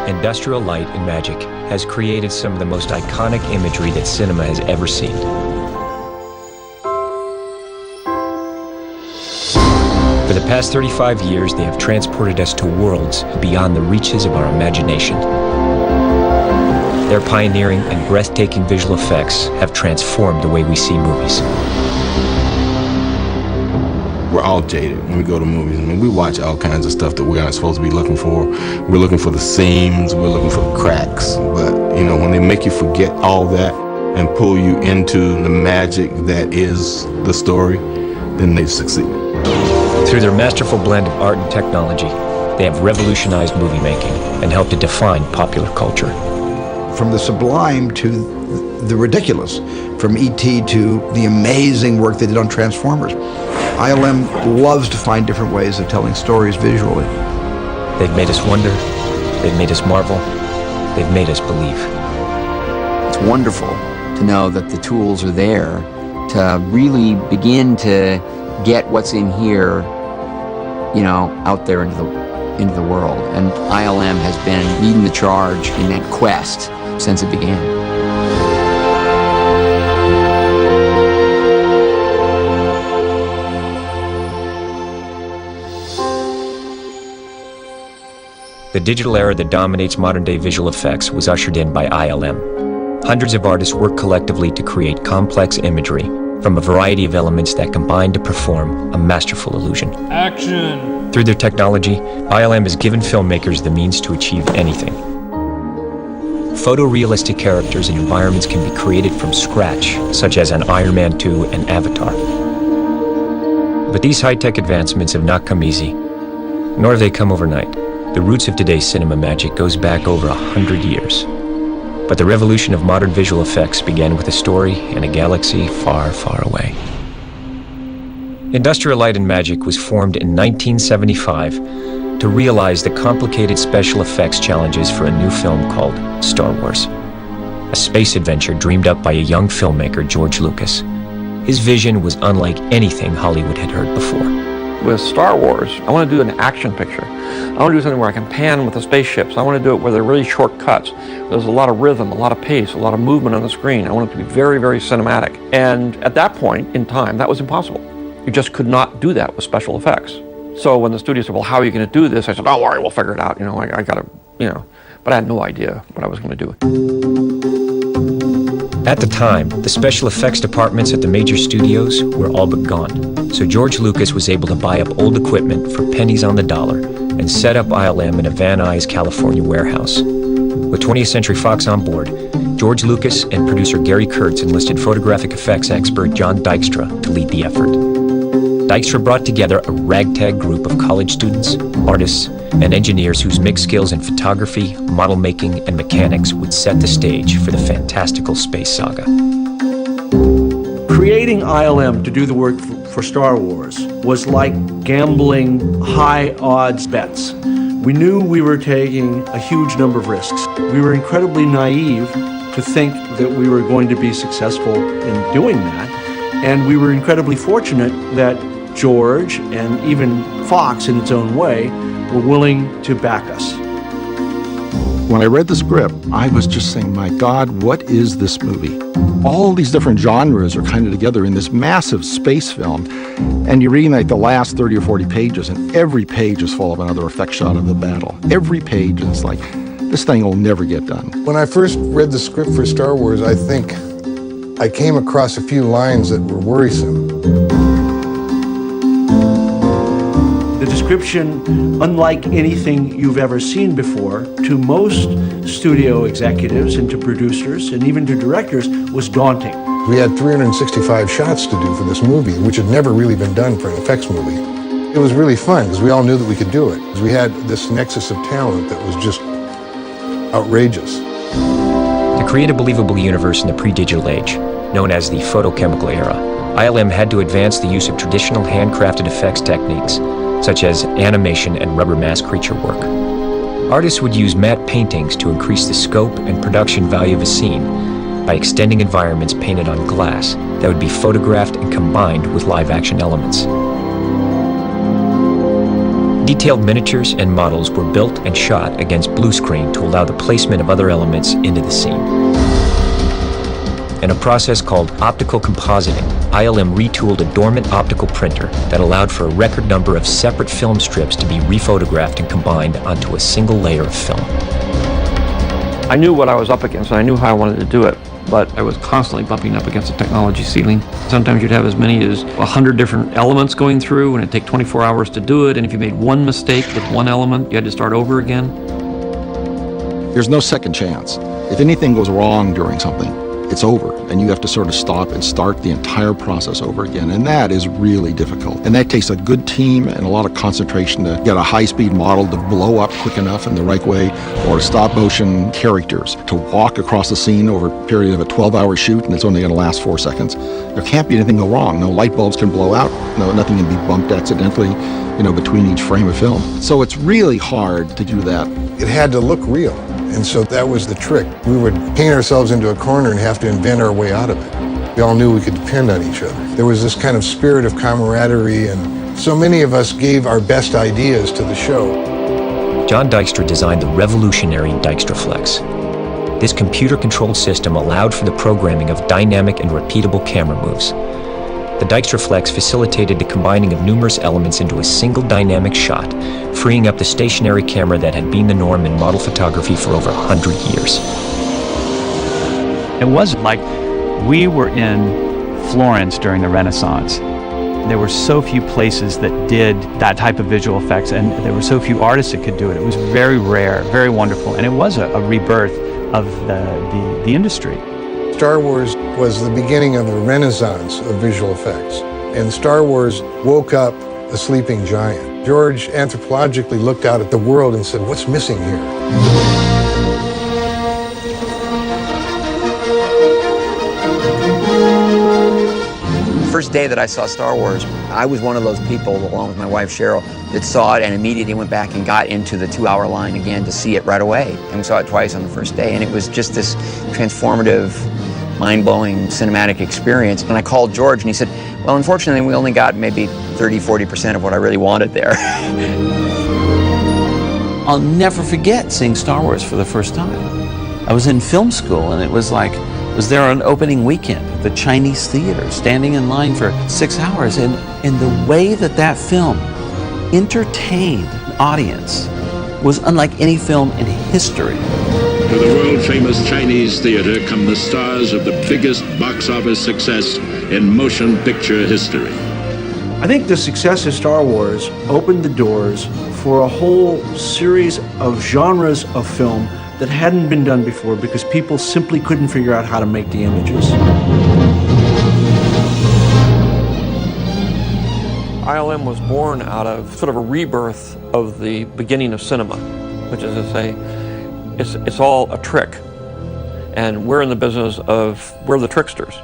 Industrial light and magic has created some of the most iconic imagery that cinema has ever seen. For the past 35 years, they have transported us to worlds beyond the reaches of our imagination. Their pioneering and breathtaking visual effects have transformed the way we see movies. We're all jaded when we go to movies. I mean, we watch all kinds of stuff that we're not supposed to be looking for. We're looking for the seams, we're looking for the cracks. But, you know, when they make you forget all that and pull you into the magic that is the story, then they've succeeded. Through their masterful blend of art and technology, they have revolutionized movie making and helped to define popular culture. From the sublime to the ridiculous, from E.T. to the amazing work they did on Transformers. ILM loves to find different ways of telling stories visually. They've made us wonder, they've made us marvel, they've made us believe. It's wonderful to know that the tools are there to really begin to get what's in here, you know, out there into the world. And ILM has been leading the charge in that quest since it began. The digital era that dominates modern-day visual effects was ushered in by ILM. Hundreds of artists work collectively to create complex imagery from a variety of elements that combine to perform a masterful illusion. Action! Through their technology, ILM has given filmmakers the means to achieve anything. Photorealistic characters and environments can be created from scratch, such as on Iron Man 2 and Avatar. But these high-tech advancements have not come easy, nor have they come overnight. The roots of today's cinema magic goes back over 100 years. But the revolution of modern visual effects began with a story in a galaxy far, far away. Industrial Light and Magic was formed in 1975 to realize the complicated special effects challenges for a new film called Star Wars, a space adventure dreamed up by a young filmmaker, George Lucas. His vision was unlike anything Hollywood had heard before. With Star Wars, I want to do an action picture. I want to do something where I can pan with the spaceships. I want to do it where they're really short cuts. There's a lot of rhythm, a lot of pace, a lot of movement on the screen. I want it to be very, very cinematic. And at that point in time, that was impossible. You just could not do that with special effects. So when the studio said, well, how are you going to do this? I said, don't worry, we'll figure it out. You know, I got to, you know, but I had no idea what I was going to do. At the time, the special effects departments at the major studios were all but gone. So George Lucas was able to buy up old equipment for pennies on the dollar and set up ILM in a Van Nuys, California warehouse. With 20th Century Fox on board, George Lucas and producer Gary Kurtz enlisted photographic effects expert John Dykstra to lead the effort. Dykstra brought together a ragtag group of college students, artists, and engineers whose mixed skills in photography, model making, and mechanics would set the stage for the fantastical space saga. Creating ILM to do the work for Star Wars was like gambling high-odds bets. We knew we were taking a huge number of risks. We were incredibly naive to think that we were going to be successful in doing that, and we were incredibly fortunate that George and even Fox, in its own way, were willing to back us. When I read the script, I was just saying, my God, what is this movie? All these different genres are kind of together in this massive space film, and you're reading like the last 30 or 40 pages, and every page is full of another effect shot of the battle. Every page is like, this thing will never get done. When I first read the script for Star Wars, I think I came across a few lines that were worrisome. The description, unlike anything you've ever seen before, to most studio executives and to producers and even to directors, was daunting. We had 365 shots to do for this movie, which had never really been done for an effects movie. It was really fun because we all knew that we could do it. We had this nexus of talent that was just outrageous. To create a believable universe in the pre-digital age, known as the photochemical era, ILM had to advance the use of traditional handcrafted effects techniques, such as animation and rubber mask creature work. Artists would use matte paintings to increase the scope and production value of a scene by extending environments painted on glass that would be photographed and combined with live-action elements. Detailed miniatures and models were built and shot against blue screen to allow the placement of other elements into the scene. In a process called optical compositing, ILM retooled a dormant optical printer that allowed for a record number of separate film strips to be rephotographed and combined onto a single layer of film. I knew what I was up against, and I knew how I wanted to do it, but I was constantly bumping up against the technology ceiling. Sometimes you'd have as many as 100 different elements going through, and it'd take 24 hours to do it, and if you made one mistake with one element, you had to start over again. There's no second chance. If anything goes wrong during something, it's over, and you have to sort of stop and start the entire process over again, and that is really difficult. And that takes a good team and a lot of concentration to get a high-speed model to blow up quick enough in the right way, or stop-motion characters to walk across the scene over a period of a 12-hour shoot, and it's only going to last 4 seconds. There can't be anything go wrong. No light bulbs can blow out. Nothing can be bumped accidentally, between each frame of film. So it's really hard to do that. It had to look real. And so that was the trick. We would paint ourselves into a corner and have to invent our way out of it. We all knew we could depend on each other. There was this kind of spirit of camaraderie, and so many of us gave our best ideas to the show. John Dykstra designed the revolutionary DykstraFlex. This computer-controlled system allowed for the programming of dynamic and repeatable camera moves. The DykstraFlex facilitated the combining of numerous elements into a single dynamic shot, freeing up the stationary camera that had been the norm in model photography for over 100 years. It was like we were in Florence during the Renaissance. There were so few places that did that type of visual effects, and there were so few artists that could do it. It was very rare, very wonderful, and it was a rebirth of the industry. Star Wars was the beginning of the renaissance of visual effects, and Star Wars woke up a sleeping giant. George anthropologically looked out at the world and said, "What's missing here?" First day that I saw Star Wars, I was one of those people, along with my wife Cheryl, that saw it and immediately went back and got into the 2-hour line again to see it right away. And we saw it twice on the first day, and it was just this transformative, mind-blowing cinematic experience. And I called George and he said, well, unfortunately, we only got maybe 30–40% of what I really wanted there. I'll never forget seeing Star Wars for the first time. I was in film school, and it was like, I was there on opening weekend at the Chinese theater, standing in line for 6 hours, and the way that film entertained an audience was unlike any film in history. To the world-famous Chinese theater come the stars of the biggest box office success in motion picture history. I think the success of Star Wars opened the doors for a whole series of genres of film that hadn't been done before because people simply couldn't figure out how to make the images. ILM was born out of sort of a rebirth of the beginning of cinema, which is to say, it's all a trick. And we're in the business of, we're the tricksters.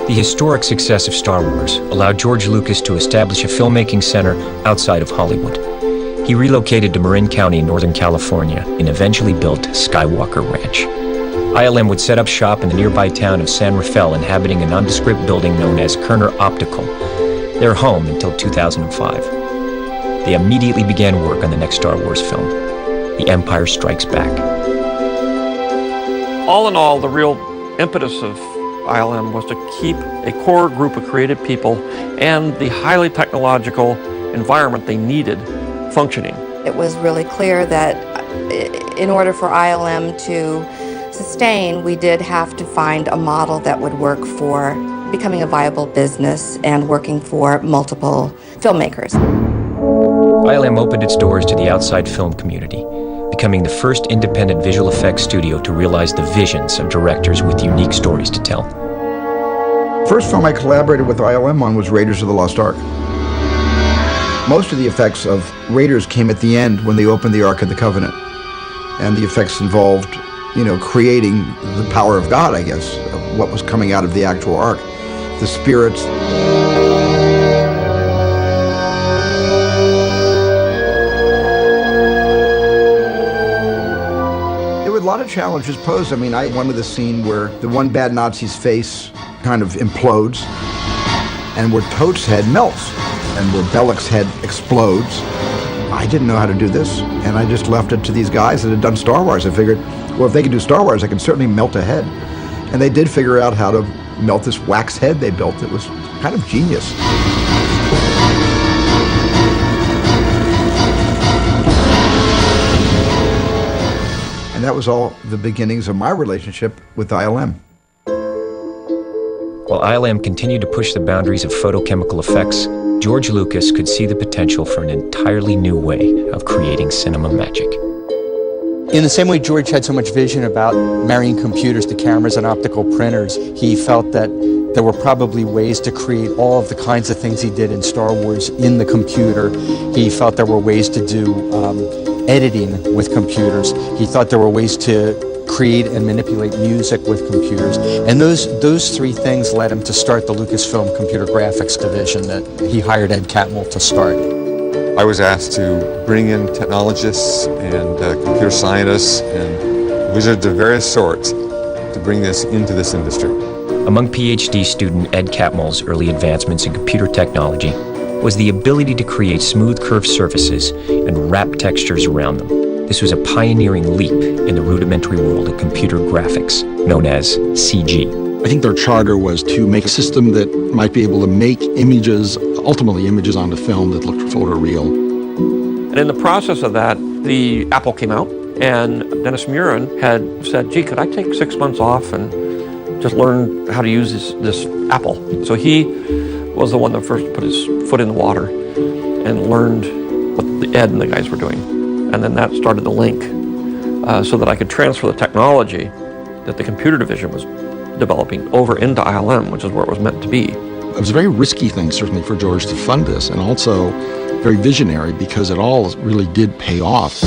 The historic success of Star Wars allowed George Lucas to establish a filmmaking center outside of Hollywood. He relocated to Marin County, Northern California, and eventually built Skywalker Ranch. ILM would set up shop in the nearby town of San Rafael, inhabiting a nondescript building known as Kerner Optical, their home until 2005. They immediately began work on the next Star Wars film, The Empire Strikes Back. All in all, the real impetus of ILM was to keep a core group of creative people and the highly technological environment they needed functioning. It was really clear that in order for ILM to sustain, we did have to find a model that would work for becoming a viable business and working for multiple filmmakers. ILM opened its doors to the outside film community, becoming the first independent visual effects studio to realize the visions of directors with unique stories to tell. First film I collaborated with ILM on was Raiders of the Lost Ark. Most of the effects of Raiders came at the end when they opened the Ark of the Covenant, and the effects involved creating the power of God, I guess, of what was coming out of the actual ark. The spirits. There were a lot of challenges posed. I mean, I wanted the scene where the one bad Nazi's face kind of implodes, and where Tote's head melts, and where Belloq's head explodes. I didn't know how to do this, and I just left it to these guys that had done Star Wars. I figured, well, if they can do Star Wars, I can certainly melt a head. And they did figure out how to melt this wax head they built. It was kind of genius. And that was all the beginnings of my relationship with ILM. While ILM continued to push the boundaries of photochemical effects, George Lucas could see the potential for an entirely new way of creating cinema magic. In the same way George had so much vision about marrying computers to cameras and optical printers, he felt that there were probably ways to create all of the kinds of things he did in Star Wars in the computer. He felt there were ways to do editing with computers. He thought there were ways to create and manipulate music with computers. And those three things led him to start the Lucasfilm Computer Graphics Division that he hired Ed Catmull to start. I was asked to bring in technologists and computer scientists and wizards of various sorts to bring this into this industry. Among PhD student Ed Catmull's early advancements in computer technology was the ability to create smooth curved surfaces and wrap textures around them. This was a pioneering leap in the rudimentary world of computer graphics, known as CG. I think their charter was to make a system that might be able to make images, ultimately images onto film that looked photoreal. And in the process of that, the Apple came out, and Dennis Muren had said, gee, could I take 6 months off and just learn how to use this Apple? So he was the one that first put his foot in the water and learned what the Ed and the guys were doing. And then that started the link so that I could transfer the technology that the computer division was developing over into ILM, which is where it was meant to be. It was a very risky thing, certainly, for George to fund this, and also very visionary because it all really did pay off.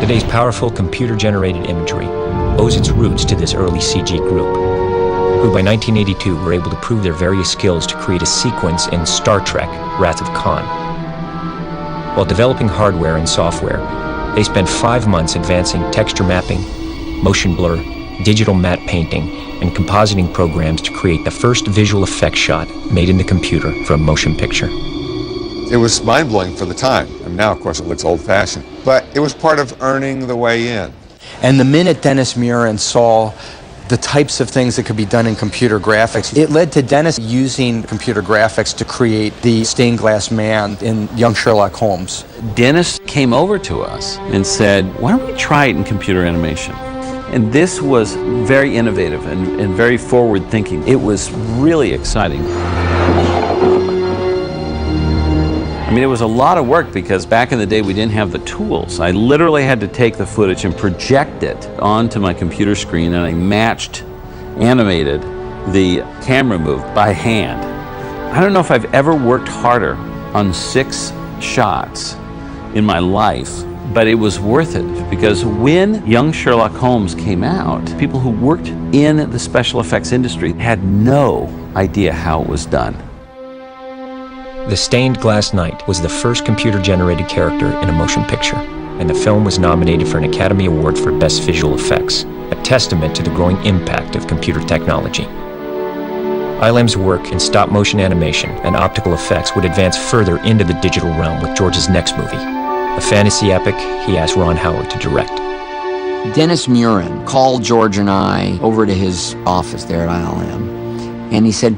Today's powerful computer-generated imagery owes its roots to this early CG group, who by 1982 were able to prove their various skills to create a sequence in Star Trek, Wrath of Khan. While developing hardware and software, they spent 5 months advancing texture mapping, motion blur, digital matte painting, and compositing programs to create the first visual effects shot made in the computer for a motion picture. It was mind-blowing for the time. And now, of course, it looks old-fashioned. But it was part of earning the way in. And the minute Dennis Muren saw the types of things that could be done in computer graphics, it led to Dennis using computer graphics to create the stained glass man in Young Sherlock Holmes. Dennis came over to us and said, why don't we try it in computer animation? And this was very innovative and very forward thinking. It was really exciting. I mean, it was a lot of work because back in the day we didn't have the tools. I literally had to take the footage and project it onto my computer screen, and I animated the camera move by hand. I don't know if I've ever worked harder on 6 shots in my life, but it was worth it because when Young Sherlock Holmes came out, people who worked in the special effects industry had no idea how it was done. The Stained Glass Knight was the first computer-generated character in a motion picture, and the film was nominated for an Academy Award for Best Visual Effects, a testament to the growing impact of computer technology. ILM's work in stop-motion animation and optical effects would advance further into the digital realm with George's next movie, a fantasy epic he asked Ron Howard to direct. Dennis Muren called George and I over to his office there at ILM, and he said,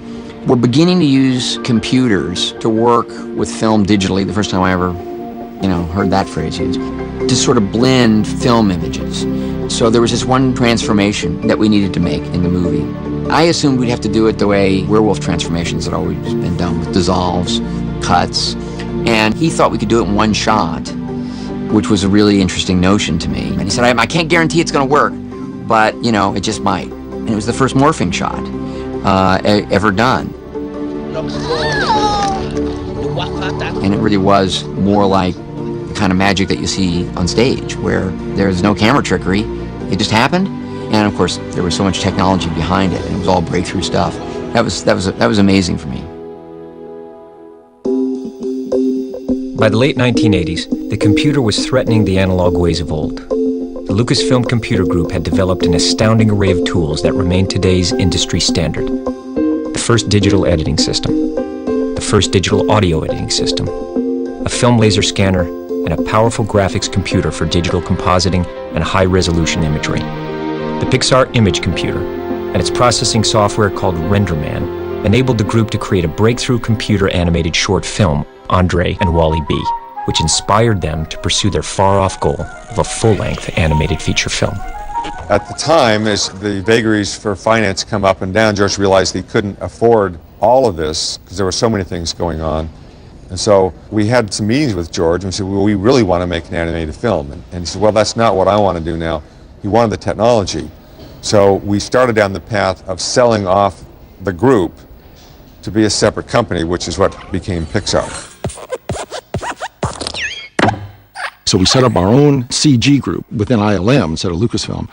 we're beginning to use computers to work with film digitally, the first time I ever, heard that phrase used, to sort of blend film images. So there was this one transformation that we needed to make in the movie. I assumed we'd have to do it the way werewolf transformations had always been done, with dissolves, cuts, and he thought we could do it in one shot, which was a really interesting notion to me. And he said, I can't guarantee it's going to work, but, it just might. And it was the first morphing shot ever done. And it really was more like kind of magic that you see on stage, where there's no camera trickery. It just happened, and of course there was so much technology behind it, and it was all breakthrough stuff. That was amazing for me. By the late 1980s, the computer was threatening the analog ways of old. The Lucasfilm Computer Group had developed an astounding array of tools that remain today's industry standard. The first digital editing system, the first digital audio editing system, a film laser scanner, and a powerful graphics computer for digital compositing and high-resolution imagery. The Pixar Image Computer and its processing software called RenderMan enabled the group to create a breakthrough computer-animated short film, Andre and Wall-E B, which inspired them to pursue their far-off goal of a full-length animated feature film. At the time, as the vagaries for finance come up and down, George realized he couldn't afford all of this because there were so many things going on. And so we had some meetings with George and we said, well, we really want to make an animated film. And he said, well, that's not what I want to do now. He wanted the technology. So we started down the path of selling off the group to be a separate company, which is what became Pixar. So we set up our own CG group within ILM instead of Lucasfilm.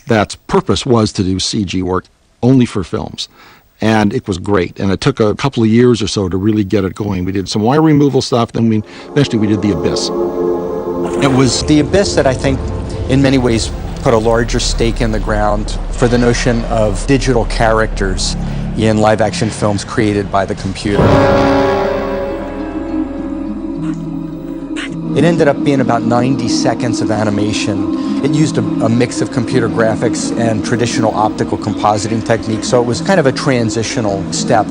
That's purpose was to do CG work only for films. And it was great. And it took a couple of years or so to really get it going. We did some wire removal stuff, then eventually we did The Abyss. It was The Abyss that I think in many ways put a larger stake in the ground for the notion of digital characters in live action films created by the computer. It ended up being about 90 seconds of animation. It used a mix of computer graphics and traditional optical compositing techniques, so it was kind of a transitional step.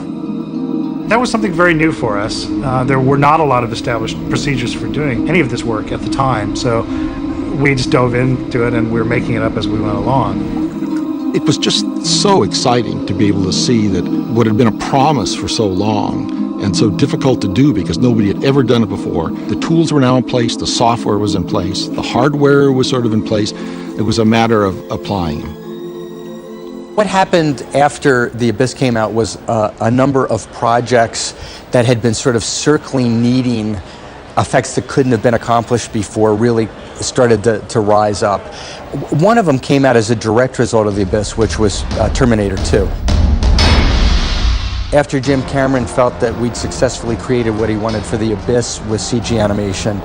That was something very new for us. There were not a lot of established procedures for doing any of this work at the time, so we just dove into it and we were making it up as we went along. It was just so exciting to be able to see that what had been a promise for so long and so difficult to do because nobody had ever done it before. The tools were now in place, the software was in place, the hardware was sort of in place. It was a matter of applying them. What happened after The Abyss came out was a number of projects that had been sort of circling, needing effects that couldn't have been accomplished before really started to rise up. One of them came out as a direct result of The Abyss, which was Terminator 2. After Jim Cameron felt that we'd successfully created what he wanted for The Abyss with CG animation,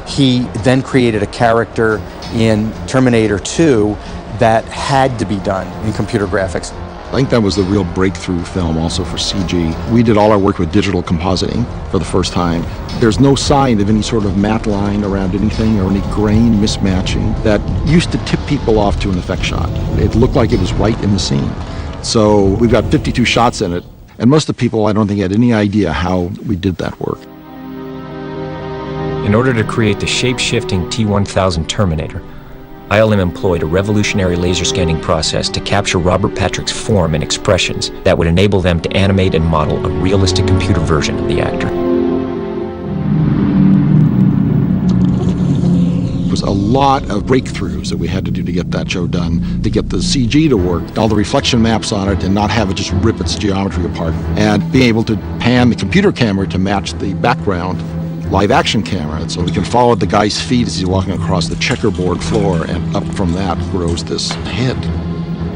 he then created a character in Terminator 2 that had to be done in computer graphics. I think that was the real breakthrough film also for CG. We did all our work with digital compositing for the first time. There's no sign of any sort of matte line around anything or any grain mismatching that used to tip people off to an effect shot. It looked like it was right in the scene. So we've got 52 shots in it, and most of the people I don't think had any idea how we did that work. In order to create the shape-shifting T-1000 Terminator, ILM employed a revolutionary laser scanning process to capture Robert Patrick's form and expressions that would enable them to animate and model a realistic computer version of the actor. It was a lot of breakthroughs that we had to do to get that show done, to get the CG to work, all the reflection maps on it, and not have it just rip its geometry apart, and being able to pan the computer camera to match the background live action camera, so we can follow the guy's feet as he's walking across the checkerboard floor, and up from that grows this head.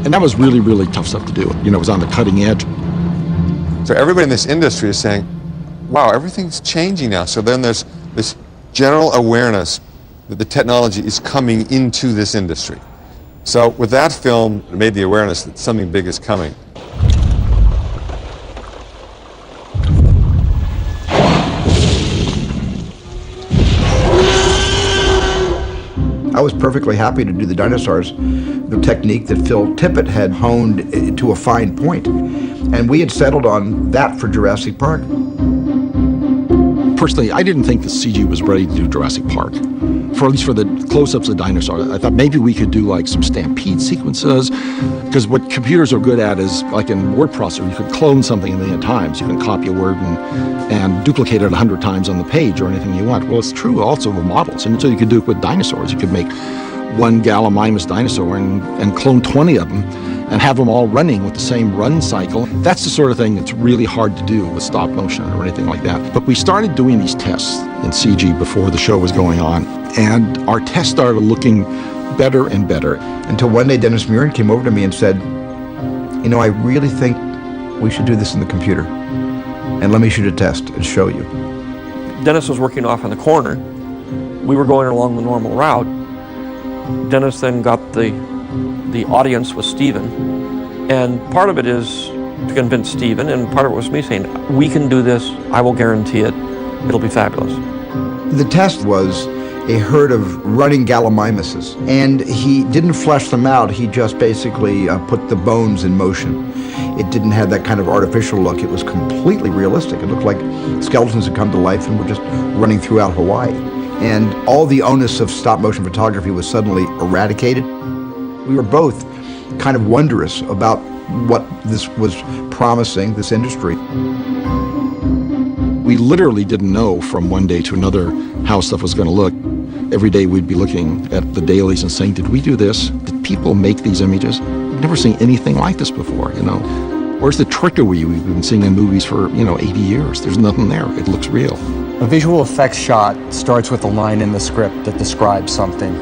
And that was really, really tough stuff to do. You know, it was on the cutting edge. So everybody in this industry is saying, wow, everything's changing now. So then there's this general awareness that the technology is coming into this industry. So with that film, it made the awareness that something big is coming. I was perfectly happy to do the dinosaurs, the technique that Phil Tippett had honed to a fine point. And we had settled on that for Jurassic Park. Personally, I didn't think the CG was ready to do Jurassic Park. For at least for the close-ups of dinosaurs. I thought maybe we could do like some stampede sequences, because what computers are good at is, like in word processor, you could clone something a million times. You can copy a word and duplicate it 100 times on the page or anything you want. Well, it's true also with models, and so you could do it with dinosaurs. You could make one Gallimimus dinosaur and clone 20 of them and have them all running with the same run cycle. That's the sort of thing that's really hard to do with stop motion or anything like that. But we started doing these tests in CG before the show was going on, and our tests started looking better and better. Until one day Dennis Murin came over to me and said, you know, I really think we should do this in the computer, and let me shoot a test and show you. Dennis was working off in the corner. We were going along the normal route. Dennis then got the audience with Stephen, and part of it is to convince Stephen, and part of it was me saying, we can do this, I will guarantee it, it'll be fabulous. The test was a herd of running gallimimuses, and he didn't flesh them out, he just basically put the bones in motion. It didn't have that kind of artificial look, it was completely realistic. It looked like skeletons had come to life and were just running throughout Hawaii. And all the onus of stop motion photography was suddenly eradicated. We were both kind of wondrous about what this was promising, this industry. We literally didn't know from one day to another how stuff was going to look. Every day we'd be looking at the dailies and saying, did we do this? Did people make these images? We've never seen anything like this before, you know. Where's the trickery we've been seeing in movies for, 80 years? There's nothing there. It looks real. A visual effects shot starts with a line in the script that describes something.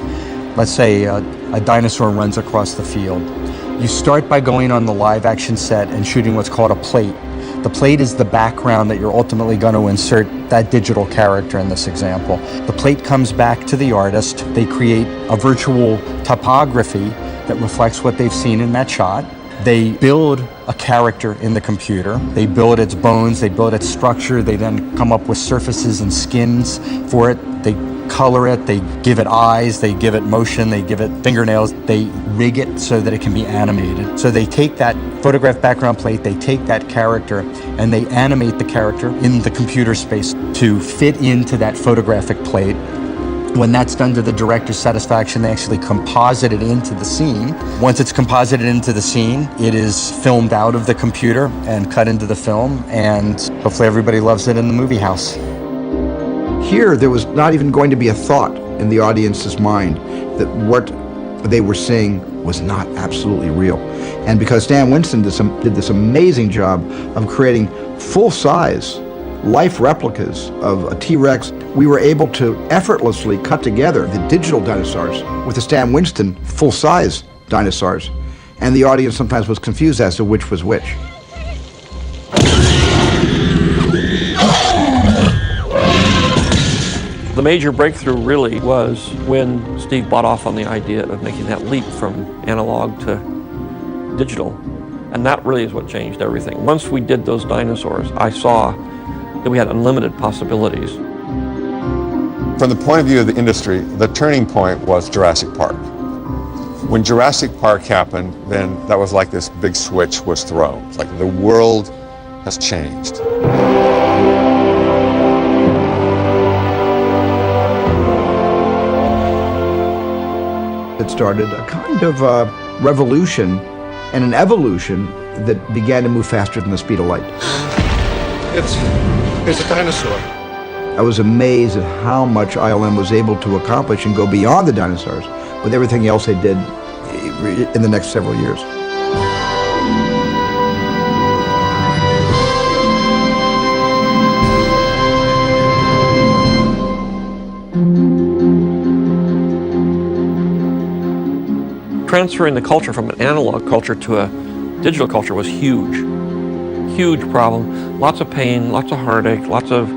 Let's say a dinosaur runs across the field. You start by going on the live action set and shooting what's called a plate. The plate is the background that you're ultimately going to insert that digital character in this example. The plate comes back to the artist. They create a virtual topography that reflects what they've seen in that shot. They build a character in the computer. They build its bones, they build its structure, they then come up with surfaces and skins for it. They color it, they give it eyes, they give it motion, they give it fingernails, they rig it so that it can be animated. So they take that photograph background plate, they take that character, and they animate the character in the computer space to fit into that photographic plate. When that's done to the director's satisfaction, they actually composite it into the scene. Once it's composited into the scene, it is filmed out of the computer and cut into the film, and hopefully everybody loves it in the movie house. Here, there was not even going to be a thought in the audience's mind that what they were seeing was not absolutely real. And because Stan Winston did this amazing job of creating full-size life replicas of a T-Rex, we were able to effortlessly cut together the digital dinosaurs with the Stan Winston full-size dinosaurs. And the audience sometimes was confused as to which was which. The major breakthrough really was when Steve bought off on the idea of making that leap from analog to digital. And that really is what changed everything. Once we did those dinosaurs, I saw that we had unlimited possibilities. From the point of view of the industry, the turning point was Jurassic Park. When Jurassic Park happened, then that was like this big switch was thrown. It's like the world has changed. It started a kind of revolution and an evolution that began to move faster than the speed of light. It's a dinosaur. I was amazed at how much ILM was able to accomplish and go beyond the dinosaurs with everything else they did in the next several years. Transferring the culture from an analog culture to a digital culture was huge. Huge problem. Lots of pain, lots of heartache, lots of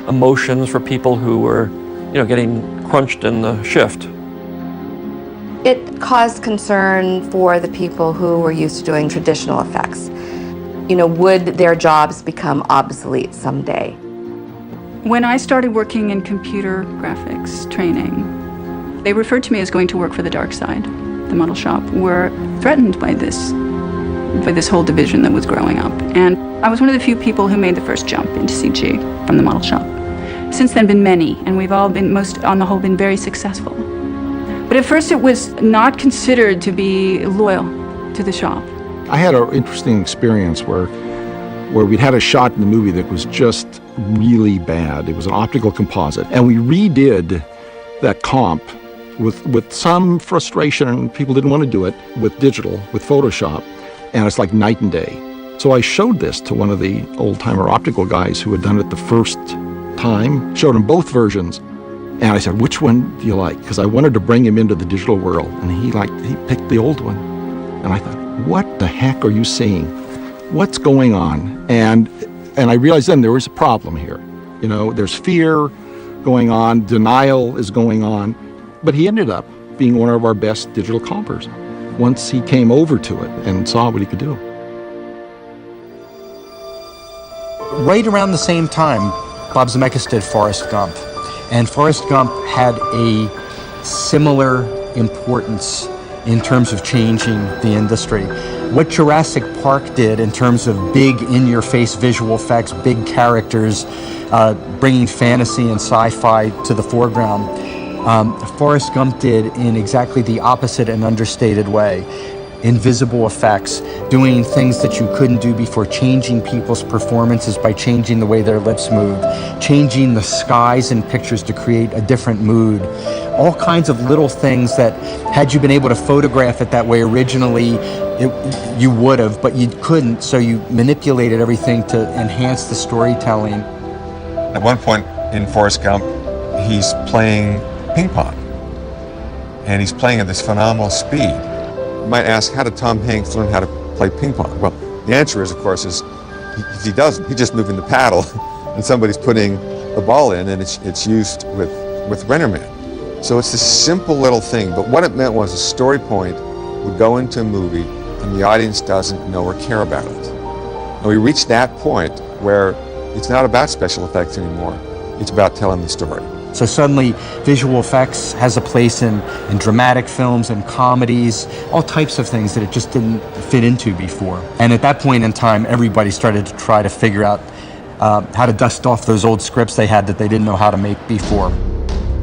emotions for people who were, getting crunched in the shift. It caused concern for the people who were used to doing traditional effects. Would their jobs become obsolete someday? When I started working in computer graphics training, they referred to me as going to work for the dark side. The model shop were threatened by this whole division that was growing up. And I was one of the few people who made the first jump into CG from the model shop. Since then, been many, and we've all been, on the whole, been very successful. But at first, it was not considered to be loyal to the shop. I had an interesting experience where we'd had a shot in the movie that was just really bad. It was an optical composite, and we redid that comp with some frustration, and people didn't want to do it with digital, with Photoshop, and it's like night and day. So I showed this to one of the old-timer optical guys who had done it the first time, showed him both versions, and I said, which one do you like? Because I wanted to bring him into the digital world, and he picked the old one. And I thought, what the heck are you seeing? What's going on? And I realized then there was a problem here. You know, there's fear going on, denial is going on, but he ended up being one of our best digital compers once he came over to it and saw what he could do. Right around the same time, Bob Zemeckis did Forrest Gump, and Forrest Gump had a similar importance in terms of changing the industry. What Jurassic Park did in terms of big in-your-face visual effects, big characters, bringing fantasy and sci-fi to the foreground, Forrest Gump did in exactly the opposite and understated way. Invisible effects, doing things that you couldn't do before, changing people's performances by changing the way their lips moved, changing the skies in pictures to create a different mood. All kinds of little things that, had you been able to photograph it that way originally, you would have, but you couldn't, so you manipulated everything to enhance the storytelling. At one point in Forrest Gump, he's playing ping pong, and he's playing at this phenomenal speed. You might ask, how did Tom Hanks learn how to play ping pong? Well, the answer is, of course, he doesn't. He's just moving the paddle, and somebody's putting the ball in, and it's used with Rennerman. So it's this simple little thing, but what it meant was a story point would go into a movie, and the audience doesn't know or care about it. And we reached that point where it's not about special effects anymore. It's about telling the story. So suddenly, visual effects has a place in dramatic films and comedies, all types of things that it just didn't fit into before. And at that point in time, everybody started to try to figure out how to dust off those old scripts they had that they didn't know how to make before.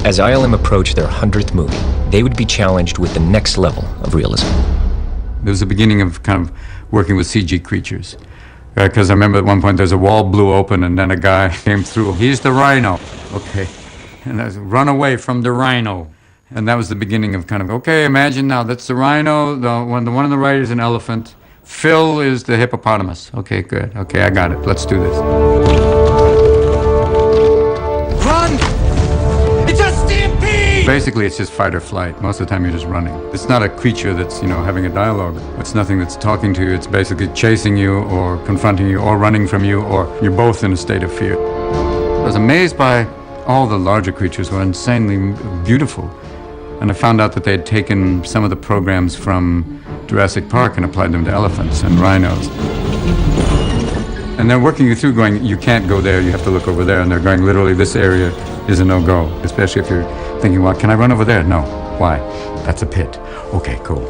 As ILM approached their 100th movie, they would be challenged with the next level of realism. There was the beginning of kind of working with CG creatures. Because I remember at one point there's a wall blew open and then a guy came through. He's the rhino. Okay. And I said, run away from the rhino. And that was the beginning of kind of, okay, imagine now that's the rhino, the one on the right is an elephant. Phil is the hippopotamus. Okay, good. Okay, I got it. Let's do this. Run! It's a stampede! Basically, it's just fight or flight. Most of the time, you're just running. It's not a creature that's, having a dialogue. It's nothing that's talking to you. It's basically chasing you or confronting you or running from you, or you're both in a state of fear. I was amazed by all the larger creatures were insanely beautiful. And I found out that they had taken some of the programs from Jurassic Park and applied them to elephants and rhinos. And they're working you through going, you can't go there, you have to look over there. And they're going, literally, this area is a no-go. Especially if you're thinking, well, can I run over there? No. Why? That's a pit. Okay, cool.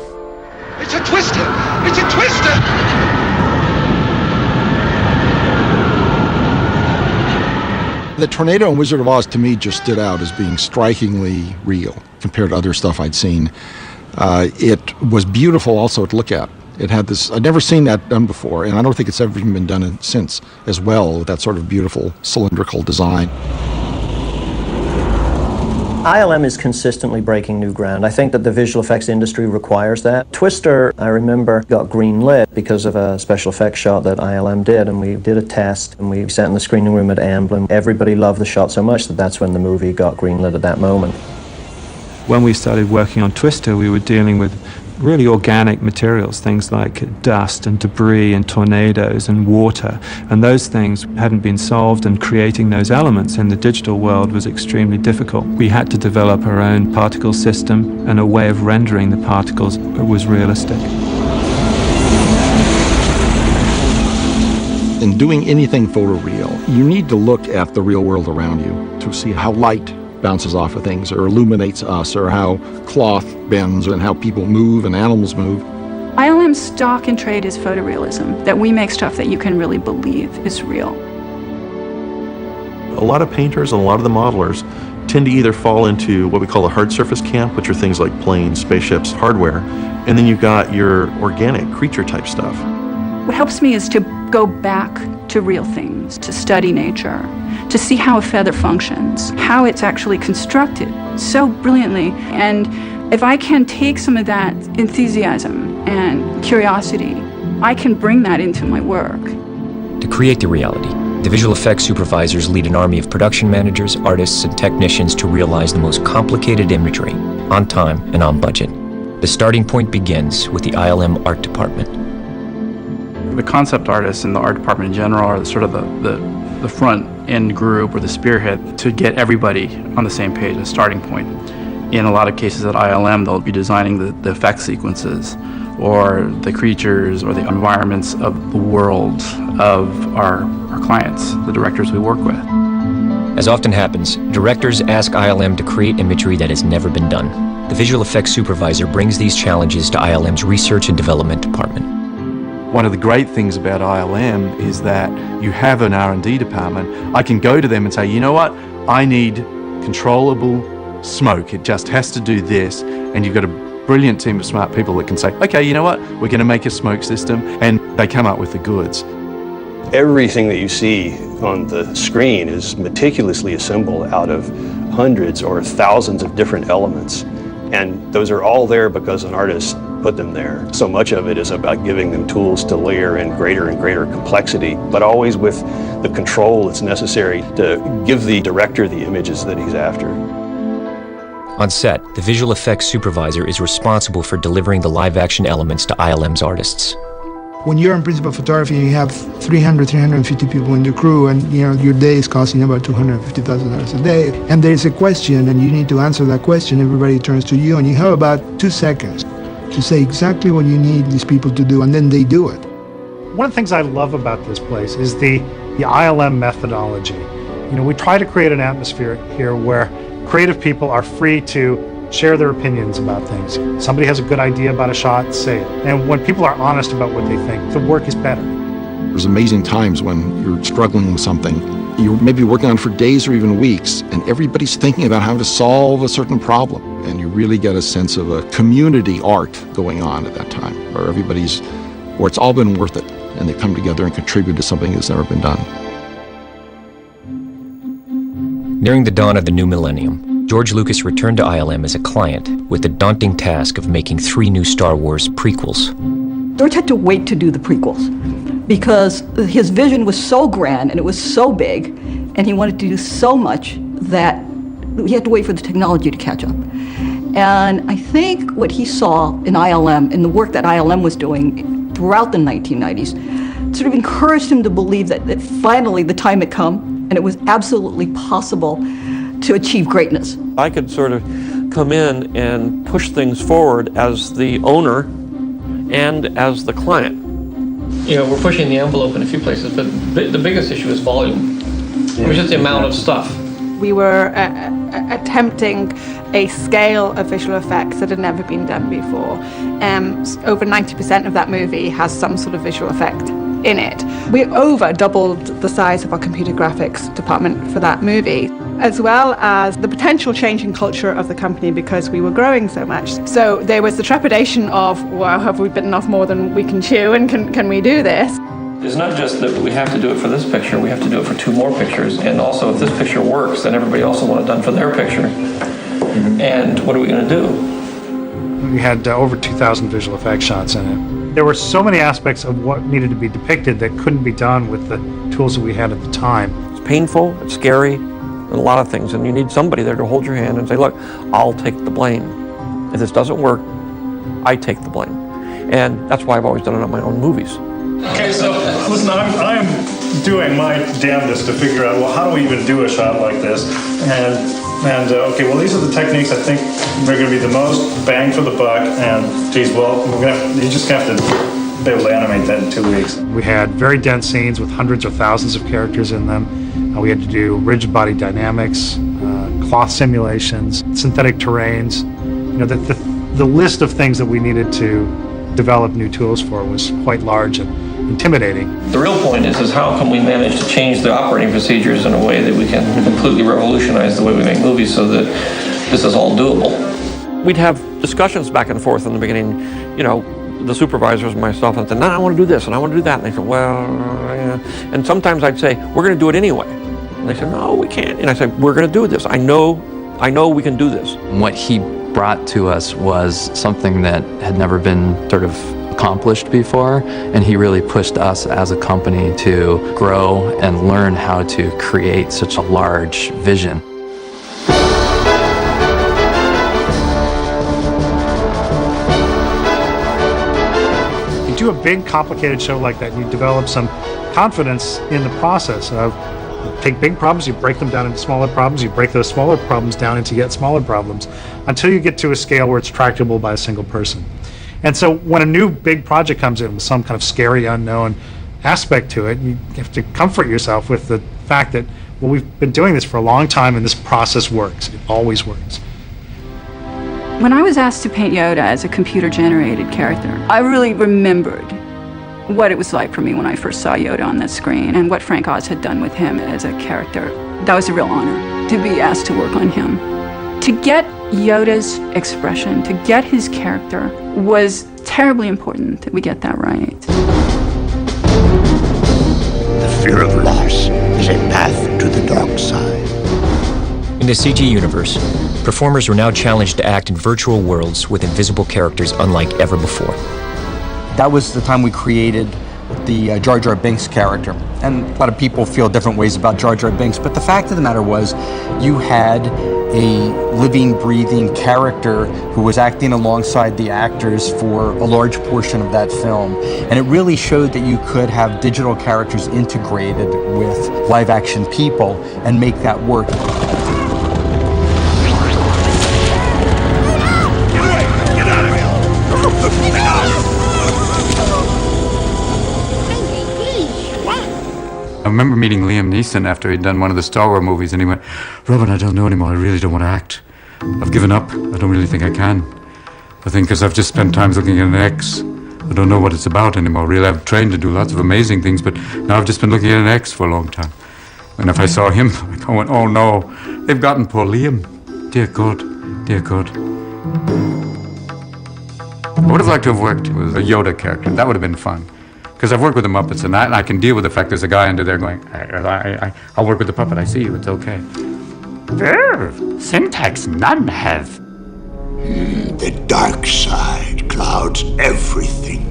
It's a twister! It's a twister! The tornado in Wizard of Oz, to me, just stood out as being strikingly real compared to other stuff I'd seen. It was beautiful also to look at. It had this, I'd never seen that done before, and I don't think it's ever even been done since as well, with that sort of beautiful cylindrical design. ILM is consistently breaking new ground. I think that the visual effects industry requires that. Twister, I remember, got green-lit because of a special effects shot that ILM did, and we did a test, and we sat in the screening room at Emblem. Everybody loved the shot so much that that's when the movie got green-lit at that moment. When we started working on Twister, we were dealing with really organic materials, things like dust and debris and tornadoes and water, and those things hadn't been solved, and creating those elements in the digital world was extremely difficult. We had to develop our own particle system, and a way of rendering the particles was realistic. In doing anything photoreal, you need to look at the real world around you to see how light bounces off of things or illuminates us, or how cloth bends and how people move and animals move. ILM's stock in trade is photorealism, that we make stuff that you can really believe is real. A lot of painters and a lot of the modelers tend to either fall into what we call a hard surface camp, which are things like planes, spaceships, hardware, and then you've got your organic creature type stuff. What helps me is to go back to real things, to study nature, to see how a feather functions, how it's actually constructed so brilliantly. And if I can take some of that enthusiasm and curiosity, I can bring that into my work. To create the reality, the visual effects supervisors lead an army of production managers, artists, and technicians to realize the most complicated imagery, on time and on budget. The starting point begins with the ILM art department. The concept artists and the art department in general are sort of the front end group or the spearhead to get everybody on the same page, a starting point. In a lot of cases at ILM, they'll be designing the effect sequences or the creatures or the environments of the world of our clients, the directors we work with. As often happens, directors ask ILM to create imagery that has never been done. The visual effects supervisor brings these challenges to ILM's research and development department. One of the great things about ILM is that you have an R&D department. I can go to them and say, you know what, I need controllable smoke. It just has to do this. And you've got a brilliant team of smart people that can say, okay, you know what, we're going to make a smoke system, and they come up with the goods. Everything that you see on the screen is meticulously assembled out of hundreds or thousands of different elements. And those are all there because an artist put them there. So much of it is about giving them tools to layer in greater and greater complexity, but always with the control that's necessary to give the director the images that he's after. On set, the visual effects supervisor is responsible for delivering the live-action elements to ILM's artists. When you're in principal photography and you have 350 people in the crew, and your day is costing about $250,000 a day, and there is a question and you need to answer that question, everybody turns to you and you have about 2 seconds to say exactly what you need these people to do, and then they do it. One of the things I love about this place is the ILM methodology. We try to create an atmosphere here where creative people are free to share their opinions about things. Somebody has a good idea about a shot, say it. And when people are honest about what they think, the work is better. There's amazing times when you're struggling with something. You're maybe working on it for days or even weeks, and everybody's thinking about how to solve a certain problem. And you really get a sense of a community art going on at that time, where it's all been worth it, and they come together and contribute to something that's never been done. Nearing the dawn of the new millennium, George Lucas returned to ILM as a client with the daunting task of making 3 new Star Wars prequels. George had to wait to do the prequels because his vision was so grand and it was so big, and he wanted to do so much that he had to wait for the technology to catch up. And I think what he saw in ILM, in the work that ILM was doing throughout the 1990s, sort of encouraged him to believe that finally the time had come and it was absolutely possible to achieve greatness. I could sort of come in and push things forward as the owner and as the client. We're pushing the envelope in a few places, but the biggest issue is volume. It was just the amount of stuff. We were attempting a scale of visual effects that had never been done before. Over 90% of that movie has some sort of visual effect in it. We over doubled the size of our computer graphics department for that movie, as well as the potential change in culture of the company because we were growing so much. So there was the trepidation of, wow, have we bitten off more than we can chew, and can we do this? It's not just that we have to do it for this picture, we have to do it for 2 more pictures, and also if this picture works, then everybody also wants it done for their picture. And what are we going to do? We had over 2,000 visual effects shots in it. There were so many aspects of what needed to be depicted that couldn't be done with the tools that we had at the time. It's painful, it's scary, and a lot of things, and you need somebody there to hold your hand and say, look, I'll take the blame. If this doesn't work, I take the blame. And that's why I've always done it on my own movies. Okay, so listen, I'm doing my damnedest to figure out, well, how do we even do a shot like this? And okay, well, these are the techniques I think are going to be the most bang for the buck. And geez, well, you just have to be able to animate that in 2 weeks. We had very dense scenes with hundreds or thousands of characters in them. We had to do rigid body dynamics, cloth simulations, synthetic terrains. The list of things that we needed to develop new tools for was quite large and intimidating. The real point is how can we manage to change the operating procedures in a way that we can completely revolutionize the way we make movies so that this is all doable. We'd have discussions back and forth in the beginning, the supervisors and myself, and say, no, I want to do this and I want to do that. And they said, well, yeah. And sometimes I'd say, we're going to do it anyway. And they said, no, we can't. And I said, we're going to do this. I know we can do this. What he brought to us was something that had never been sort of accomplished before, and he really pushed us as a company to grow and learn how to create such a large vision. You do a big, complicated show like that, you develop some confidence in the process of take big problems, you break them down into smaller problems, you break those smaller problems down into yet smaller problems until you get to a scale where it's tractable by a single person. And so when a new big project comes in with some kind of scary unknown aspect to it, you have to comfort yourself with the fact that, well, we've been doing this for a long time and this process works. It always works. When I was asked to paint Yoda as a computer-generated character, I really remembered what it was like for me when I first saw Yoda on that screen and what Frank Oz had done with him as a character. That was a real honor to be asked to work on him. To get Yoda's expression, to get his character, was terribly important that we get that right. The fear of loss is a path to the dark side. In the CG universe, performers were now challenged to act in virtual worlds with invisible characters unlike ever before. That was the time we created the Jar Jar Binks character. And a lot of people feel different ways about Jar Jar Binks, but the fact of the matter was, you had a living, breathing character who was acting alongside the actors for a large portion of that film. And it really showed that you could have digital characters integrated with live action people and make that work. I remember meeting Liam Neeson after he'd done one of the Star Wars movies, and he went, "Robin, I don't know anymore. I really don't want to act. I've given up. I don't really think I can. I think because I've just spent time looking at an X. I don't know what it's about anymore. Really, I've trained to do lots of amazing things, but now I've just been looking at an X for a long time." And if I saw him, I went, "Oh no, they've gotten poor Liam. Dear God, dear God." I would have liked to have worked with a Yoda character. That would have been fun. Because I've worked with the Muppets, and I can deal with the fact there's a guy under there going, I'll work with the puppet, I see you, it's okay. Syntax none have. The dark side clouds everything.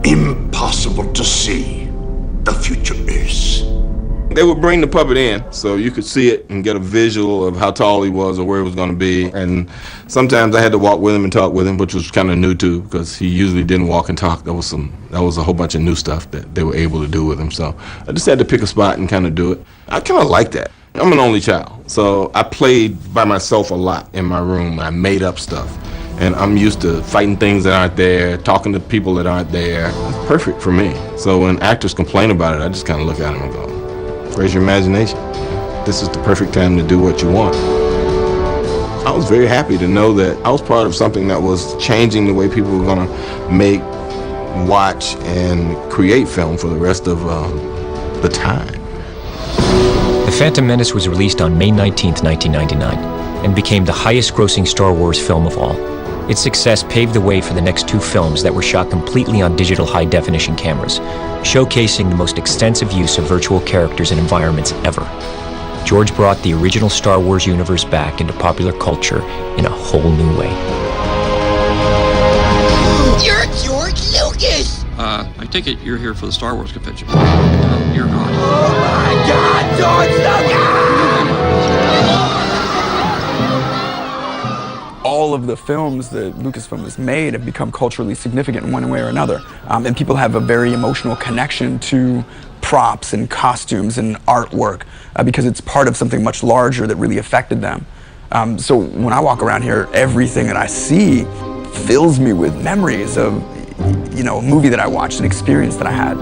Impossible to see. The future is. They would bring the puppet in so you could see it and get a visual of how tall he was or where he was going to be. And sometimes I had to walk with him and talk with him, which was kind of new too, because he usually didn't walk and talk. That was a whole bunch of new stuff that they were able to do with him. So I just had to pick a spot and kind of do it. I kind of like that. I'm an only child, so I played by myself a lot in my room. I made up stuff. And I'm used to fighting things that aren't there, talking to people that aren't there. It's perfect for me. So when actors complain about it, I just kind of look at them and go, raise your imagination. This is the perfect time to do what you want. I was very happy to know that I was part of something that was changing the way people were going to make, watch, and create film for the rest of the time. The Phantom Menace was released on May 19th, 1999, and became the highest-grossing Star Wars film of all. Its success paved the way for the next two films that were shot completely on digital high-definition cameras, showcasing the most extensive use of virtual characters and environments ever. George brought the original Star Wars universe back into popular culture in a whole new way. You're George Lucas! I take it you're here for the Star Wars convention. You're not. Oh my God, George Lucas! All of the films that Lucasfilm has made have become culturally significant in one way or another. And people have a very emotional connection to props and costumes and artwork because it's part of something much larger that really affected them. So when I walk around here, everything that I see fills me with memories of, you know, a movie that I watched, an experience that I had.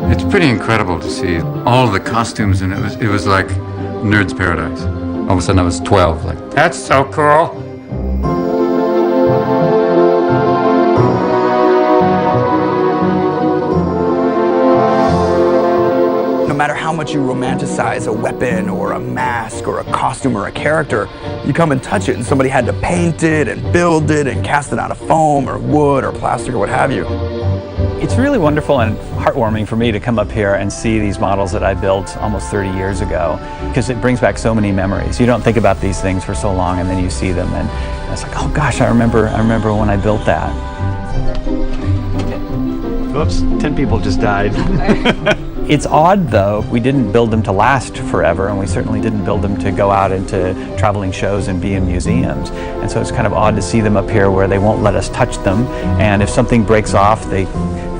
It's pretty incredible to see all the costumes, and it was like nerd's paradise. All of a sudden I was 12, like, that's so cool. No matter how much you romanticize a weapon or a mask or a costume or a character, you come and touch it and somebody had to paint it and build it and cast it out of foam or wood or plastic or what have you. It's really wonderful and heartwarming for me to come up here and see these models that I built almost 30 years ago, because it brings back so many memories. You don't think about these things for so long, and then you see them, and it's like, oh gosh, I remember when I built that. Whoops, 10 people just died. It's odd, though. We didn't build them to last forever, and we certainly didn't build them to go out into traveling shows and be in museums. And so it's kind of odd to see them up here where they won't let us touch them, and if something breaks off, they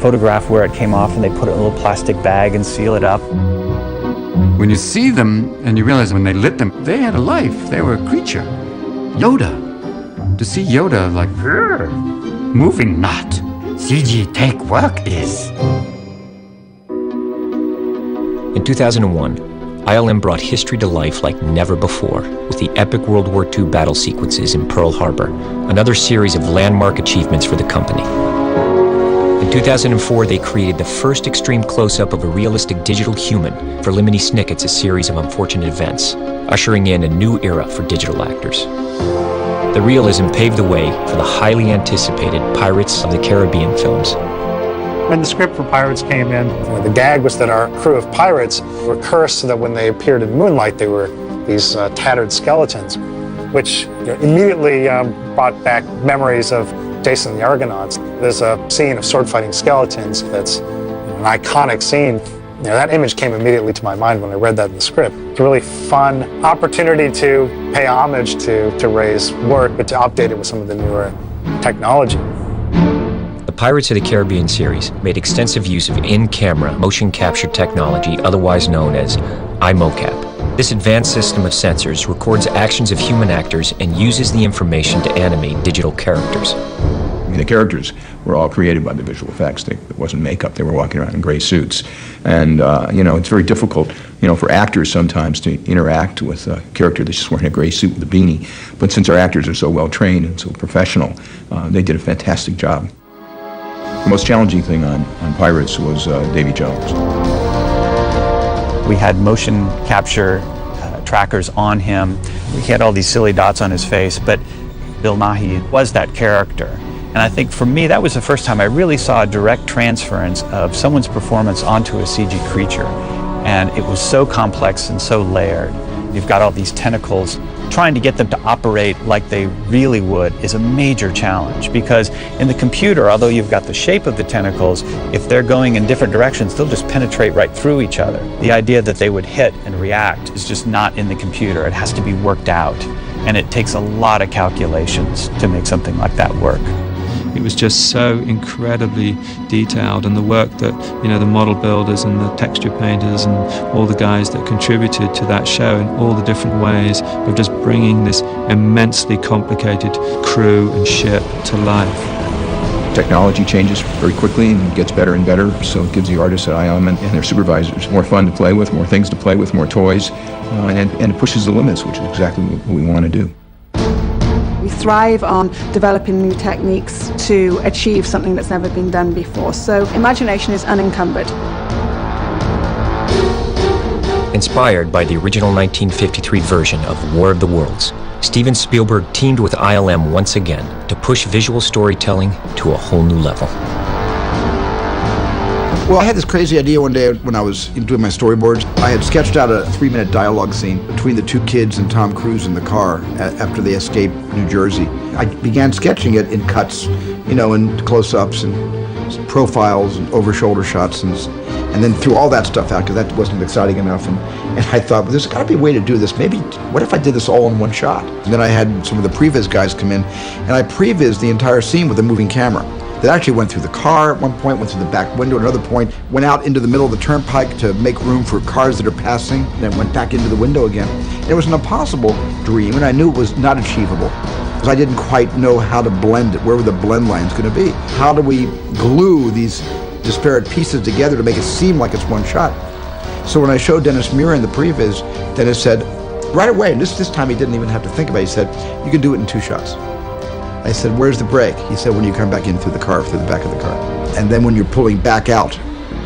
photograph where it came off and they put it in a little plastic bag and seal it up. When you see them and you realize when they lit them, they had a life. They were a creature. Yoda. To see Yoda like, moving not. CG take work is. In 2001, ILM brought history to life like never before with the epic World War II battle sequences in Pearl Harbor, another series of landmark achievements for the company. In 2004, they created the first extreme close-up of a realistic digital human for Lemony Snicket's A Series of Unfortunate Events, ushering in a new era for digital actors. The realism paved the way for the highly anticipated Pirates of the Caribbean films. When the script for Pirates came in, the gag was that our crew of pirates were cursed so that when they appeared in moonlight, they were these tattered skeletons, which immediately brought back memories of Jason and the Argonauts. There's a scene of sword-fighting skeletons that's an iconic scene. That image came immediately to my mind when I read that in the script. It's a really fun opportunity to pay homage to Ray's work, but to update it with some of the newer technology. The Pirates of the Caribbean series made extensive use of in-camera motion capture technology, otherwise known as iMocap. This advanced system of sensors records actions of human actors and uses the information to animate digital characters. The characters were all created by the visual effects. It wasn't makeup. They were walking around in gray suits. And, it's very difficult, for actors sometimes to interact with a character that's just wearing a gray suit with a beanie. But since our actors are so well trained and so professional, they did a fantastic job. The most challenging thing on Pirates was Davy Jones. We had motion capture trackers on him. He had all these silly dots on his face, but Bill Nighy was that character. And I think for me, that was the first time I really saw a direct transference of someone's performance onto a CG creature. And it was so complex and so layered. You've got all these tentacles. Trying to get them to operate like they really would is a major challenge, because in the computer, although you've got the shape of the tentacles, if they're going in different directions, they'll just penetrate right through each other. The idea that they would hit and react is just not in the computer. It has to be worked out, and it takes a lot of calculations to make something like that work. It was just so incredibly detailed, and the work that the model builders and the texture painters and all the guys that contributed to that show in all the different ways of just bringing this immensely complicated crew and ship to life. Technology changes very quickly and gets better and better, so it gives the artists at ILM and their supervisors more fun to play with, more things to play with, more toys, and it pushes the limits, which is exactly what we want to do. We thrive on developing new techniques to achieve something that's never been done before. So imagination is unencumbered. Inspired by the original 1953 version of War of the Worlds, Steven Spielberg teamed with ILM once again to push visual storytelling to a whole new level. Well, I had this crazy idea one day when I was doing my storyboards. I had sketched out a 3-minute dialogue scene between the two kids and Tom Cruise in the car after they escaped New Jersey. I began sketching it in cuts, in close-ups and profiles and over-shoulder shots, and then threw all that stuff out because that wasn't exciting enough. And I thought, well, there's got to be a way to do this. Maybe, what if I did this all in one shot? And then I had some of the previs guys come in, and I previs the entire scene with a moving camera. That actually went through the car at one point, went through the back window at another point, went out into the middle of the turnpike to make room for cars that are passing, then went back into the window again. And it was an impossible dream, and I knew it was not achievable because I didn't quite know how to blend it. Where were the blend lines going to be? How do we glue these disparate pieces together to make it seem like it's one shot? So when I showed Dennis Muren the previs, Dennis said, right away, and this time he didn't even have to think about it, he said, you can do it in 2 shots. I said, where's the break? He said, when you come back in through the car, through the back of the car. And then when you're pulling back out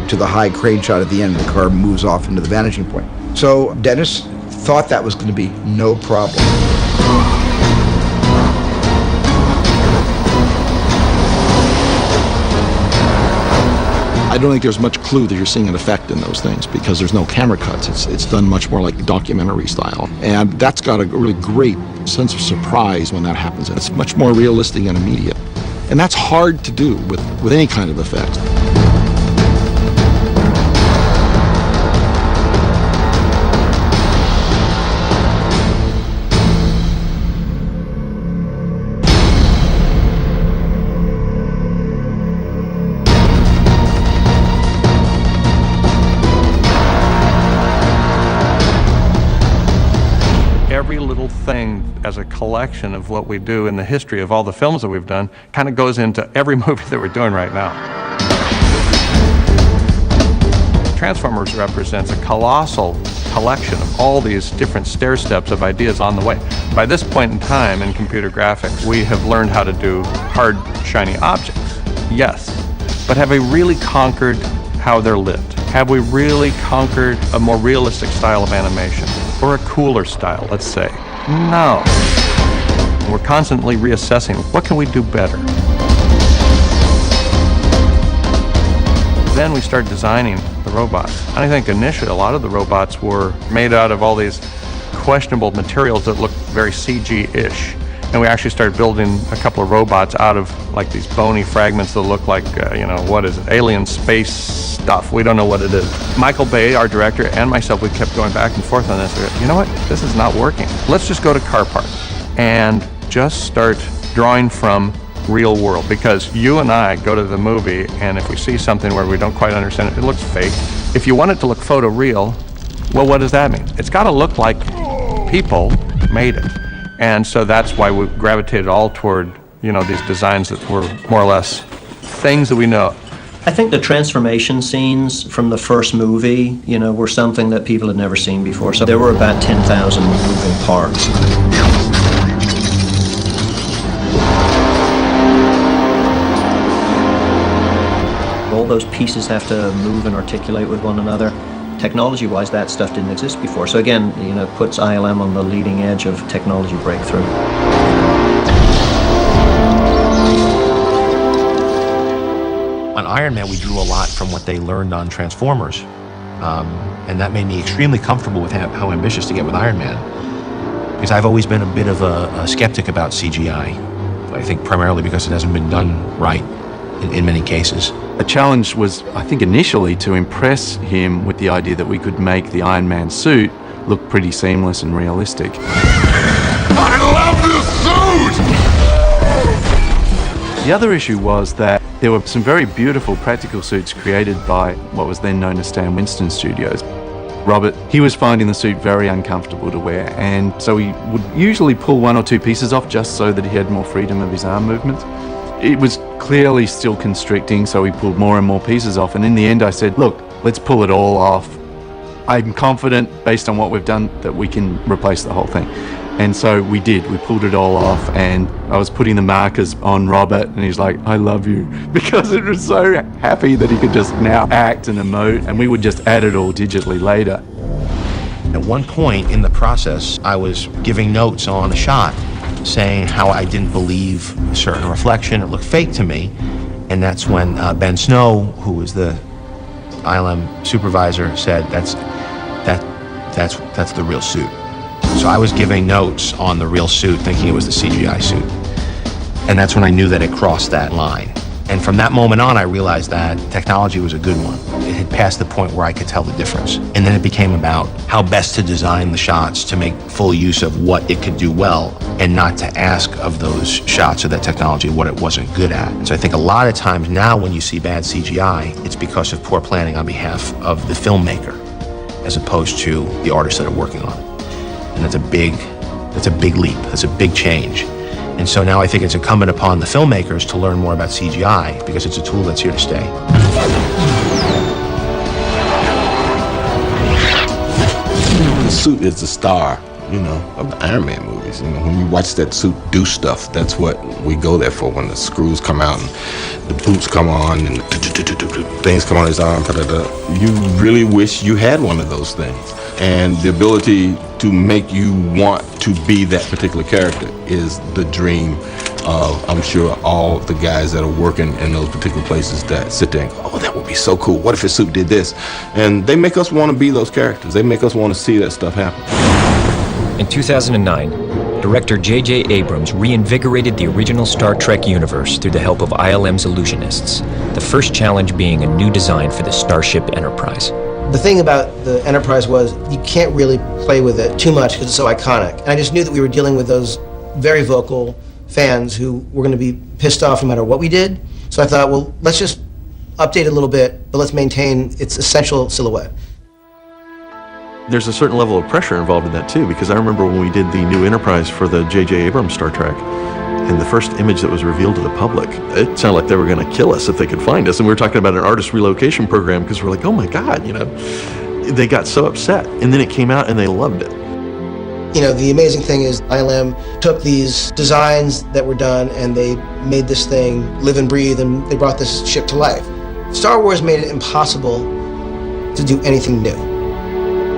to the high crane shot at the end, the car moves off into the vanishing point. So Dennis thought that was going to be no problem. I don't think there's much clue that you're seeing an effect in those things because there's no camera cuts. It's done much more like documentary style. And that's got a really great sense of surprise when that happens. It's much more realistic and immediate. And that's hard to do with any kind of effect. Every little thing as a collection of what we do in the history of all the films that we've done kind of goes into every movie that we're doing right now. Transformers represents a colossal collection of all these different stair steps of ideas on the way. By this point in time in computer graphics, we have learned how to do hard, shiny objects, yes, but have we really conquered how they're lit? Have we really conquered a more realistic style of animation? Or a cooler style, let's say? No. We're constantly reassessing, what can we do better? Then we start designing the robots. And I think initially a lot of the robots were made out of all these questionable materials that look very CG-ish. And we actually started building a couple of robots out of like these bony fragments that look like, what is it, alien space stuff. We don't know what it is. Michael Bay, our director, and myself, we kept going back and forth on this. You know what, this is not working. Let's just go to car parts and just start drawing from real world. Because you and I go to the movie, and if we see something where we don't quite understand it, it looks fake. If you want it to look photoreal, well, what does that mean? It's got to look like people made it. And so that's why we gravitated all toward, these designs that were more or less things that we know. I think the transformation scenes from the first movie, were something that people had never seen before. So there were about 10,000 moving parts. All those pieces have to move and articulate with one another. Technology-wise, that stuff didn't exist before. So again, it puts ILM on the leading edge of technology breakthrough. On Iron Man, we drew a lot from what they learned on Transformers. And that made me extremely comfortable with how ambitious to get with Iron Man. Because I've always been a bit of a skeptic about CGI. I think primarily because it hasn't been done right in many cases. The challenge was, I think, initially to impress him with the idea that we could make the Iron Man suit look pretty seamless and realistic. I love this suit! The other issue was that there were some very beautiful practical suits created by what was then known as Stan Winston Studios. Robert, he was finding the suit very uncomfortable to wear, and so he would usually pull one or two pieces off just so that he had more freedom of his arm movements. It was clearly still constricting, so we pulled more and more pieces off, and in the end I said, look, let's pull it all off. I'm confident, based on what we've done, that we can replace the whole thing. And so we did. We pulled it all off, and I was putting the markers on Robert, and he's like, I love you, because it was so happy that he could just now act and emote, and we would just add it all digitally later. At one point in the process, I was giving notes on a shot, saying how I didn't believe a certain reflection, it looked fake to me. And that's when Ben Snow, who was the ILM supervisor, said, that's the real suit. So I was giving notes on the real suit, thinking it was the CGI suit. And that's when I knew that it crossed that line. And from that moment on, I realized that technology was a good one. It had passed the point where I could tell the difference. And then it became about how best to design the shots to make full use of what it could do well, and not to ask of those shots or that technology what it wasn't good at. And so I think a lot of times now when you see bad CGI, it's because of poor planning on behalf of the filmmaker, as opposed to the artists that are working on it. And that's a big leap, that's a big change. And so now I think it's incumbent upon the filmmakers to learn more about CGI, because it's a tool that's here to stay. The suit is the star you know, of the Iron Man movies. You know, when you watch that suit do stuff, that's what we go there for. When the screws come out and the boots come on and things come on his arm, you really wish you had one of those things. And the ability to make you want to be that particular character is the dream of, I'm sure, all the guys that are working in those particular places that sit there and go, oh, that would be so cool. What if his suit did this? And they make us want to be those characters. They make us want to see that stuff happen. In 2009, director J.J. Abrams reinvigorated the original Star Trek universe through the help of ILM's illusionists, the first challenge being a new design for the Starship Enterprise. The thing about the Enterprise was you can't really play with it too much because it's so iconic. And I just knew that we were dealing with those very vocal fans who were going to be pissed off no matter what we did. So I thought, well, let's just update it a little bit, but let's maintain its essential silhouette. There's a certain level of pressure involved in that too, because I remember when we did the new Enterprise for the J.J. Abrams Star Trek, and the first image that was revealed to the public, it sounded like they were going to kill us if they could find us. And we were talking about an artist relocation program because we're like, oh my God, you know. They got so upset. And then it came out and they loved it. You know, the amazing thing is ILM took these designs that were done and they made this thing live and breathe, and they brought this ship to life. Star Wars made it impossible to do anything new.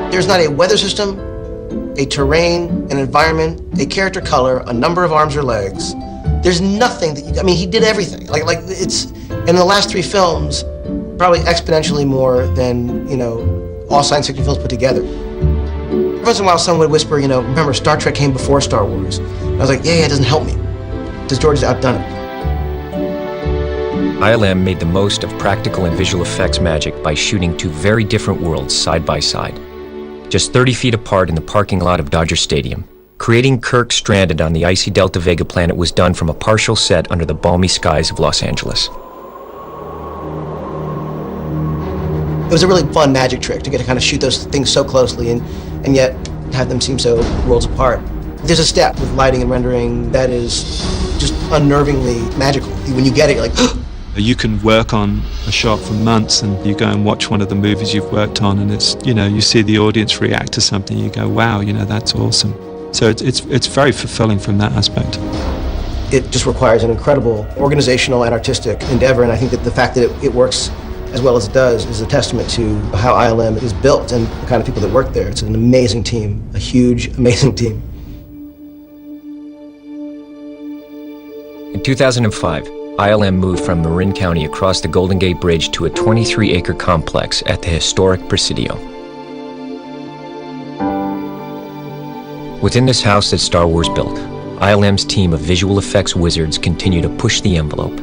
There's not a weather system, a terrain, an environment, a character color, a number of arms or legs. There's nothing that you, I mean, he did everything. Like it's, in the last 3 films, probably exponentially more than, you know, all science fiction films put together. Every once in a while someone would whisper, you know, remember Star Trek came before Star Wars. And I was like, yeah, it doesn't help me, because George has outdone it. ILM made the most of practical and visual effects magic by shooting 2 very different worlds side by side. Just 30 feet apart in the parking lot of Dodger Stadium. Creating Kirk stranded on the icy Delta Vega planet was done from a partial set under the balmy skies of Los Angeles. It was a really fun magic trick to get to kind of shoot those things so closely and yet have them seem so worlds apart. There's a step with lighting and rendering that is just unnervingly magical. When you get it, you're like, you can work on a shot for months and you go and watch one of the movies you've worked on and it's, you know, you see the audience react to something, you go, wow, you know, that's awesome. So it's very fulfilling from that aspect. It just requires an incredible organizational and artistic endeavor, and I think that the fact that it works as well as it does is a testament to how ILM is built and the kind of people that work there. It's an amazing team, a huge, amazing team. In 2005, ILM moved from Marin County across the Golden Gate Bridge to a 23-acre complex at the historic Presidio. Within this house that Star Wars built, ILM's team of visual effects wizards continue to push the envelope.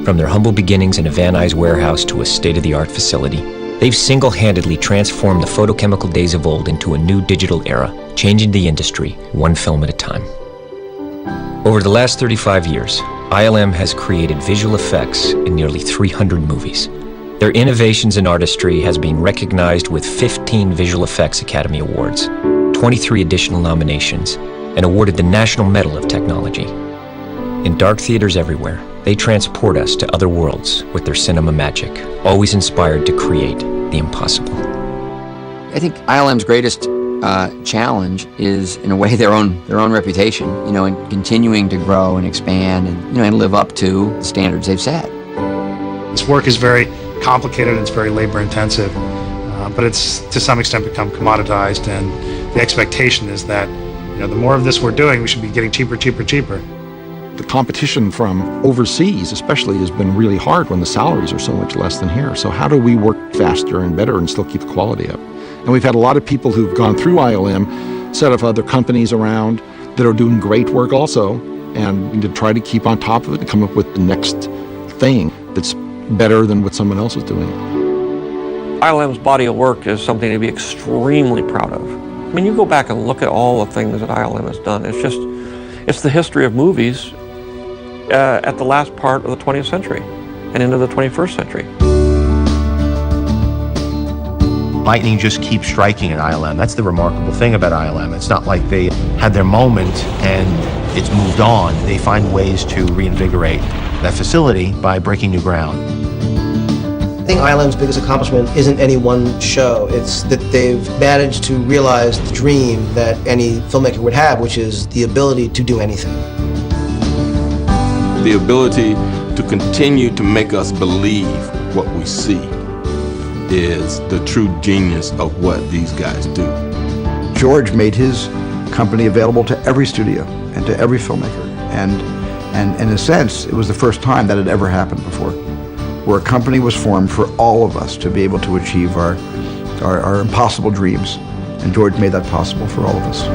From their humble beginnings in a Van Nuys warehouse to a state-of-the-art facility, they've single-handedly transformed the photochemical days of old into a new digital era, changing the industry one film at a time. Over the last 35 years, ILM has created visual effects in nearly 300 movies. Their innovations in artistry has been recognized with 15 Visual Effects Academy Awards, 23 additional nominations, and awarded the National Medal of Technology. In dark theaters everywhere, they transport us to other worlds with their cinema magic, always inspired to create the impossible. I think ILM's greatest challenge is, in a way, their own reputation, you know, and continuing to grow and expand and, you know, and live up to the standards they've set. This work is very complicated, it's very labor intensive, but it's to some extent become commoditized, and the expectation is that, you know, the more of this we're doing, we should be getting cheaper. The competition from overseas especially has been really hard when the salaries are so much less than here. So how do we work faster and better and still keep the quality up? And we've had a lot of people who've gone through ILM, set up other companies around that are doing great work also, and to try to keep on top of it and come up with the next thing that's better than what someone else is doing. ILM's body of work is something to be extremely proud of. I mean, you go back and look at all the things that ILM has done. It's the history of movies at the last part of the 20th century and into the 21st century. Lightning just keeps striking at ILM. That's the remarkable thing about ILM. It's not like they had their moment and it's moved on. They find ways to reinvigorate that facility by breaking new ground. I think ILM's biggest accomplishment isn't any one show. It's that they've managed to realize the dream that any filmmaker would have, which is the ability to do anything. The ability to continue to make us believe what we see is the true genius of what these guys do. George made his company available to every studio and to every filmmaker. And in a sense, it was the first time that had ever happened before, where a company was formed for all of us to be able to achieve our impossible dreams. And George made that possible for all of us.